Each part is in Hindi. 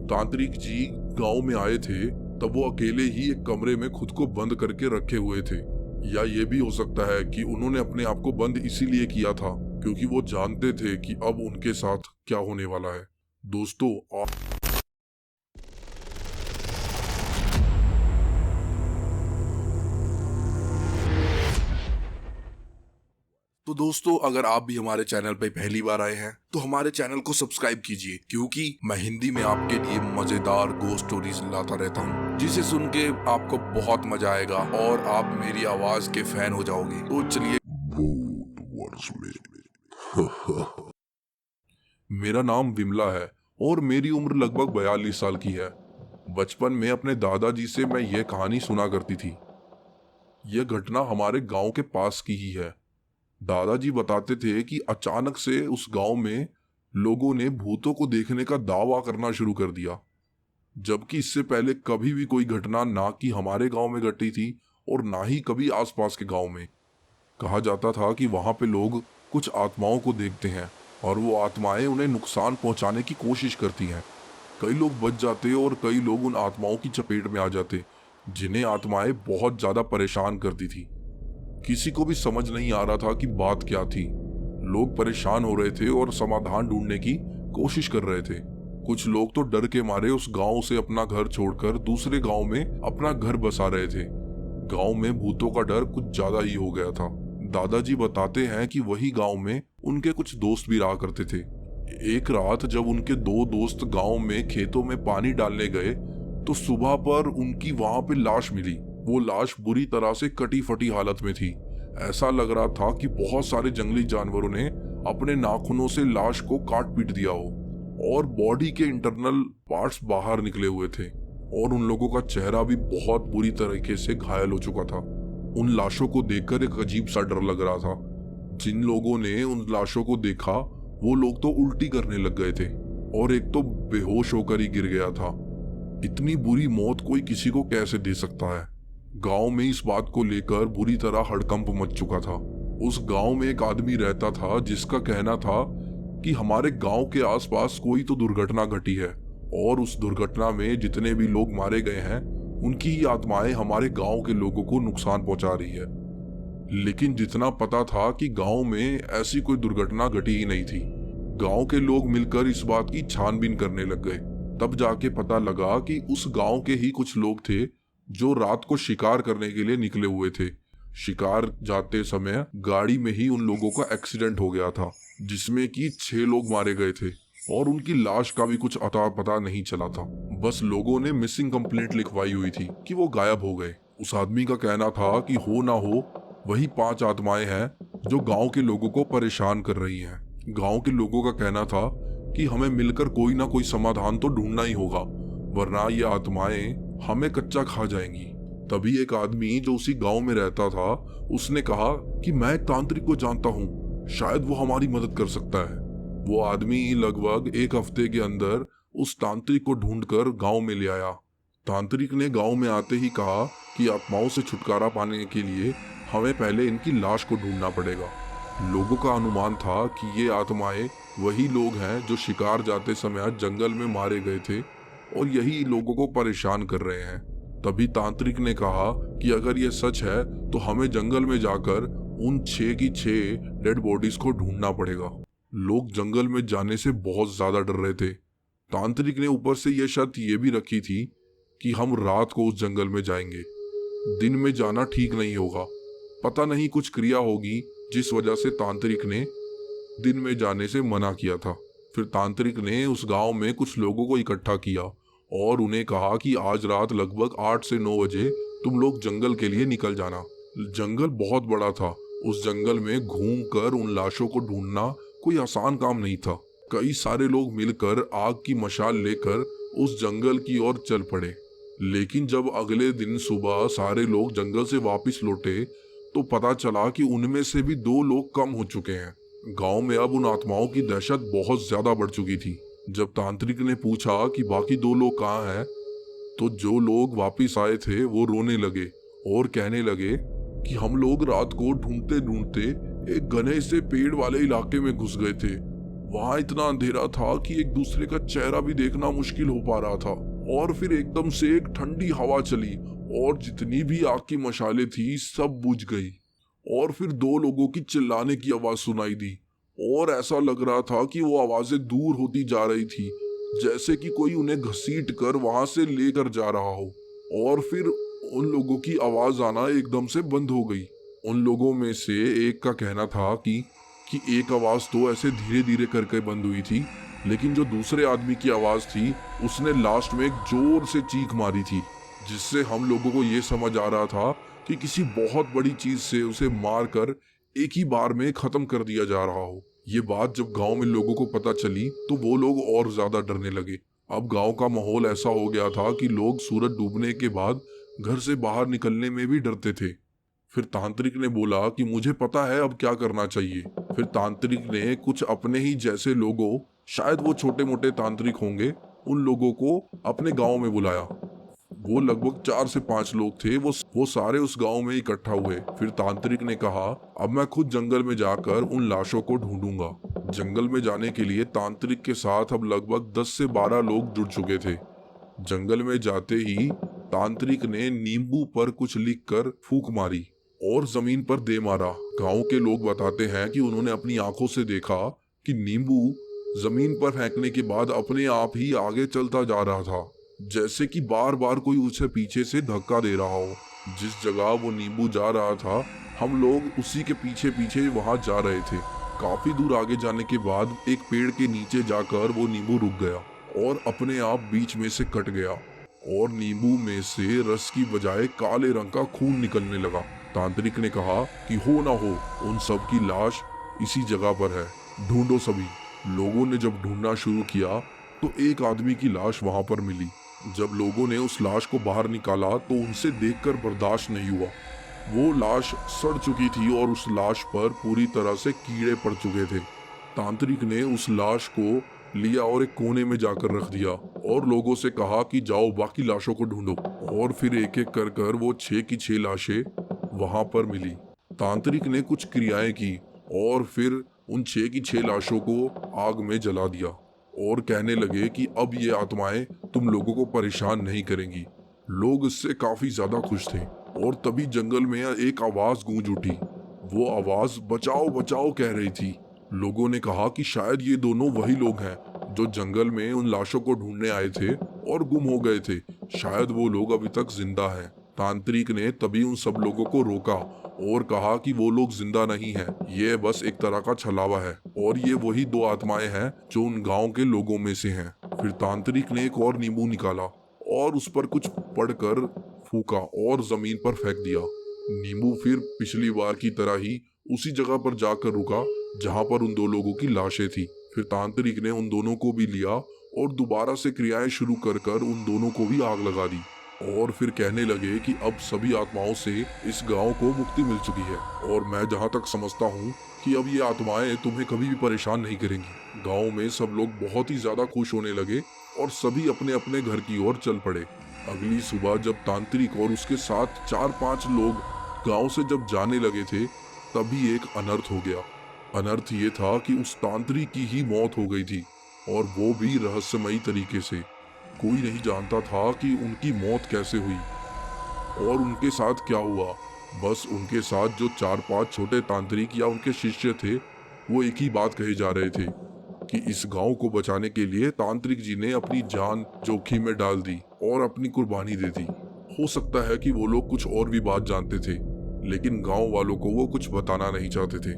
तांत्रिक जी गांव में आए थे तब वो अकेले ही एक कमरे में खुद को बंद करके रखे हुए थे। या ये भी हो सकता है कि उन्होंने अपने आप को बंद इसीलिए किया था क्योंकि वो जानते थे कि अब उनके साथ क्या होने वाला है। दोस्तों अगर आप भी हमारे चैनल पे पहली बार आए हैं तो हमारे चैनल को सब्सक्राइब कीजिए क्योंकि मैं हिंदी में आपके लिए मजेदार गोस्ट स्टोरीज लाता रहता हूँ जिसे सुन के आपको बहुत मजा आएगा और आप मेरी आवाज के फैन हो जाओगे। तो चलिए भूत वर्ष में मेरा नाम विमला है और मेरी उम्र लगभग 42 साल की है। बचपन में अपने दादाजी से मैं ये कहानी सुना करती थी। यह घटना हमारे गांव के पास की ही है। दादाजी बताते थे कि अचानक से उस गांव में लोगों ने भूतों को देखने का दावा करना शुरू कर दिया, जबकि इससे पहले कभी भी कोई घटना ना कि हमारे गांव में घटी थी और ना ही कभी आसपास के गांव में। कहा जाता था कि वहां पे लोग कुछ आत्माओं को देखते हैं और वो आत्माएं उन्हें नुकसान पहुंचाने की कोशिश करती हैं। कई लोग बच जाते और कई लोग उन आत्माओं की चपेट में आ जाते, जिन्हें आत्माएं बहुत ज्यादा परेशान करती थी। किसी को भी समझ नहीं आ रहा था कि बात क्या थी। लोग परेशान हो रहे थे और समाधान ढूंढने की कोशिश कर रहे थे। कुछ लोग तो डर के मारे उस गांव से अपना घर छोड़कर दूसरे गांव में अपना घर बसा रहे थे। गांव में भूतों का डर कुछ ज्यादा ही हो गया था। दादाजी बताते हैं कि वही गांव में उनके कुछ दोस्त भी रहा करते थे। एक रात जब उनके दो दोस्त गांव में खेतों में पानी डालने गए तो सुबह पर उनकी वहां पे लाश मिली। वो लाश बुरी तरह से कटी फटी हालत में थी। ऐसा लग रहा था कि बहुत सारे जंगली जानवरों ने अपने नाखूनों से लाश को काट पीट दिया हो और बॉडी के इंटरनल पार्ट्स बाहर निकले हुए थे और उन लोगों का चेहरा भी बहुत बुरी तरीके से घायल हो चुका था। उन लाशों को देखकर एक अजीब सा डर लग रहा था। जिन लोगों ने उन लाशों को देखा वो लोग तो उल्टी करने लग गए थे और एक तो बेहोश होकर ही गिर गया था। इतनी बुरी मौत कोई किसी को कैसे दे सकता है। गांव में इस बात को लेकर बुरी तरह हड़कंप मच चुका था। उस गांव में एक आदमी रहता था जिसका कहना था कि हमारे गांव के आसपास कोई तो दुर्घटना घटी है और उस दुर्घटना में जितने भी लोग मारे गए हैं उनकी ही आत्माएं हमारे गांव के लोगों को नुकसान पहुंचा रही है। लेकिन जितना पता था कि गांव में ऐसी कोई दुर्घटना घटी ही नहीं थी। गांव के लोग मिलकर इस बात की छानबीन करने लग गए। तब जाके पता लगा कि उस गांव के ही कुछ लोग थे जो रात को शिकार करने के लिए निकले हुए थे। शिकार जाते समय गाड़ी में ही उन लोगों का एक्सीडेंट हो गया था जिसमें कि 6 लोग मारे गए थे और उनकी लाश का भी कुछ अता पता नहीं चला था। बस लोगों ने मिसिंग कंप्लेंट लिखवाई हुई थी कि वो गायब हो गए। उस आदमी का कहना था कि हो ना हो वही 5 आत्माएं हैं जो गांव के लोगों को परेशान कर रही हैं। गांव के लोगों का कहना था कि हमें मिलकर कोई ना कोई समाधान तो ढूंढना ही होगा, वरना ये आत्माएं हमें कच्चा खा जाएंगी। तभी एक आदमी जो उसी गांव में रहता था उसने कहा कि मैं एक तांत्रिक को जानता हूँ, शायद वो हमारी मदद कर सकता है। वो आदमी लगभग 1 हफ्ते के अंदर उस तांत्रिक को ढूंढकर गांव में ले आया। तांत्रिक ने गांव में आते ही कहा कि आत्माओं से छुटकारा पाने के लिए हमें पहले इनकी लाश को ढूंढना पड़ेगा। लोगों का अनुमान था कि ये आत्माएं वही लोग हैं जो शिकार जाते समय जंगल में मारे गए थे और यही लोगों को परेशान कर रहे हैं। तभी तांत्रिक ने कहा कि अगर ये सच है तो हमें जंगल में जाकर उन 6 की 6 डेड बॉडीज को ढूंढना पड़ेगा। लोग जंगल में जाने से बहुत ज्यादा डर रहे थे। तांत्रिक ने ऊपर से यह शर्त ये भी रखी थी कि हम रात को उस जंगल में जाएंगे, दिन में जाना ठीक नहीं होगा। पता नहीं कुछ क्रिया होगी जिस वजह से तांत्रिक ने दिन में जाने से मना किया था। फिर तांत्रिक ने उस गांव में कुछ लोगों को इकट्ठा किया और उन्हें कहा कि आज रात लगभग 8 से 9 बजे तुम लोग जंगल के लिए निकल जाना। जंगल बहुत बड़ा था। उस जंगल में घूमकर उन लाशों को ढूंढना कोई आसान काम नहीं था। कई सारे लोग मिलकर आग की मशाल लेकर उस जंगल की ओर चल पड़े। लेकिन जब अगले दिन सुबह सारे लोग जंगल से वापस लौटे तो पता चला कि उनमें से भी 2 लोग कम हो चुके हैं। गांव में अब उन आत्माओं की दहशत बहुत ज्यादा बढ़ चुकी थी। जब तांत्रिक ने पूछा कि बाकी 2 लोग कहाँ हैं, तो जो लोग वापस आए थे वो रोने लगे और कहने लगे कि हम लोग रात को ढूंढते ढूंढते एक घने से पेड़ वाले इलाके में घुस गए थे। वहाँ इतना अंधेरा था कि एक दूसरे का चेहरा भी देखना मुश्किल हो पा रहा था। और फिर एकदम से एक ठंडी हवा चली और जितनी भी आग की मशालें थी सब बुझ गई। और फिर दो लोगों की चिल्लाने की आवाज सुनाई दी और ऐसा लग रहा था कि वो आवाजें दूर होती जा रही थी, जैसे कि कोई उन्हें घसीट कर वहां से लेकर जा रहा हो। और फिर उन लोगों की आवाज आना एकदम से बंद हो गई। उन लोगों में से एक का कहना था कि एक आवाज तो ऐसे धीरे धीरे करके बंद हुई थी, लेकिन जो दूसरे आदमी की आवाज थी उसने लास्ट में एक जोर से चीख मारी थी, जिससे हम लोगों को ये समझ आ रहा था कि किसी बहुत बड़ी चीज से उसे मार कर एक ही बार में खत्म कर दिया जा रहा हो। ये बात जब गांव में लोगों को पता चली तो वो लोग और ज्यादा डरने लगे। अब गांव का माहौल ऐसा हो गया था कि लोग सूरज डूबने के बाद घर से बाहर निकलने में भी डरते थे। फिर तांत्रिक ने बोला कि मुझे पता है अब क्या करना चाहिए। फिर तांत्रिक ने कुछ अपने ही जैसे लोगों, शायद वो छोटे मोटे तांत्रिक होंगे, उन लोगों को अपने गांव में बुलाया। वो लगभग 4 से 5 लोग थे। वो सारे उस गांव में इकट्ठा हुए। फिर तांत्रिक ने कहा, अब मैं खुद जंगल में जाकर उन लाशों को ढूंढूंगा। जंगल में जाने के लिए तांत्रिक के साथ अब लगभग 10 से 12 लोग जुड़ चुके थे। जंगल में जाते ही तांत्रिक ने नींबू पर कुछ लिखकर फूंक मारी और जमीन पर दे मारा। गांव के लोग बताते हैं कि उन्होंने अपनी आंखों से देखा कि नींबू जमीन पर फेंकने के बाद अपने आप ही आगे चलता जा रहा था, जैसे कि बार बार कोई उसे पीछे से धक्का दे रहा हो। जिस जगह वो नींबू जा रहा था हम लोग उसी के पीछे पीछे वहां जा रहे थे। काफी दूर आगे जाने के बाद एक पेड़ के नीचे जाकर वो नींबू रुक गया और अपने आप बीच में से कट गया और नींबू में से रस की बजाय काले रंग का खून निकलने लगा। तांत्रिक ने कहा कि हो ना हो उन सब की लाश इसी जगह पर है, ढूंढो सभी। लोगों ने जब ढूंढना शुरू किया तो एक आदमी की लाश वहां पर मिली। जब लोगों ने उस लाश को बाहर निकाला तो उनसे देखकर बर्दाश्त नहीं हुआ। वो लाश सड़ चुकी थी और उस लाश पर पूरी तरह से कीड़े पड़ चुके थे। तांत्रिक ने उस लाश को लिया और एक कोने में जाकर रख दिया और लोगों से कहा कि जाओ बाकी लाशों को ढूंढो। और फिर एक एक कर कर वो 6 की 6 लाशें वहां पर मिली। तांत्रिक ने कुछ क्रियाएं की और फिर उन 6 की 6 लाशों को आग में जला दिया और कहने लगे कि अब ये आत्माएं तुम लोगों को परेशान नहीं करेंगी। लोग इससे काफी ज्यादा खुश थे और तभी जंगल में एक आवाज गूंज उठी। वो आवाज बचाओ बचाओ कह रही थी। लोगों ने कहा कि शायद ये दोनों वही लोग हैं जो जंगल में उन लाशों को ढूंढने आए थे और गुम हो गए थे। शायद वो लोग अभी तक जिंदा हैं। तांत्रिक ने तभी उन सब लोगों को रोका और कहा कि वो लोग जिंदा नहीं हैं, ये बस एक तरह का छलावा है और ये वही 2 आत्माएं हैं जो उन गांव के लोगों में से हैं। फिर तांत्रिक ने एक और नींबू निकाला और उस पर कुछ पढ़कर फूका और जमीन पर फेंक दिया। नींबू फिर पिछली बार की तरह ही उसी जगह पर जाकर रुका जहां पर उन 2 लोगों की लाशें थी। फिर तांत्रिक ने उन दोनों को भी लिया और दोबारा से क्रियाएं शुरू कर उन दोनों को भी आग लगा दी और फिर कहने लगे कि अब सभी आत्माओं से इस गांव को मुक्ति मिल चुकी है और मैं जहां तक समझता हूं कि अब ये आत्माएं तुम्हें कभी भी परेशान नहीं करेंगी। गांव में सब लोग बहुत ही ज्यादा खुश होने लगे और सभी अपने अपने घर की ओर चल पड़े। अगली सुबह जब तांत्रिक और उसके साथ 4-5 लोग गांव से जब जाने लगे थे तभी एक अनर्थ हो गया। अनर्थ ये था कि उस तांत्रिक की ही मौत हो गई थी और वो भी रहस्यमयी तरीके से। कोई नहीं जानता था कि उनकी मौत कैसे हुई और उनके साथ क्या हुआ। बस उनके साथ जो 4-5 छोटे तांत्रिक या उनके शिष्य थे वो एक ही बात कहे जा रहे थे कि इस गांव को बचाने के लिए तांत्रिक जी ने अपनी जान जोखिम में डाल दी और अपनी कुर्बानी दे दी। हो सकता है कि वो लोग कुछ और भी बात जानते थे, लेकिन गांव वालों को वो कुछ बताना नहीं चाहते थे,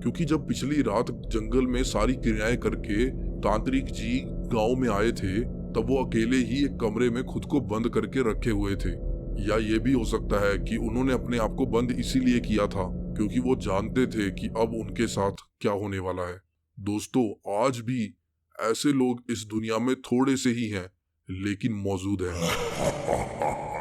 क्योंकि जब पिछली रात जंगल में सारी क्रियाएं करके तांत्रिक जी गांव में आए थे तब वो अकेले ही एक कमरे में खुद को बंद करके रखे हुए थे। या ये भी हो सकता है कि उन्होंने अपने आप को बंद इसीलिए किया था क्योंकि वो जानते थे कि अब उनके साथ क्या होने वाला है। दोस्तों, आज भी ऐसे लोग इस दुनिया में थोड़े से ही हैं, लेकिन मौजूद हैं।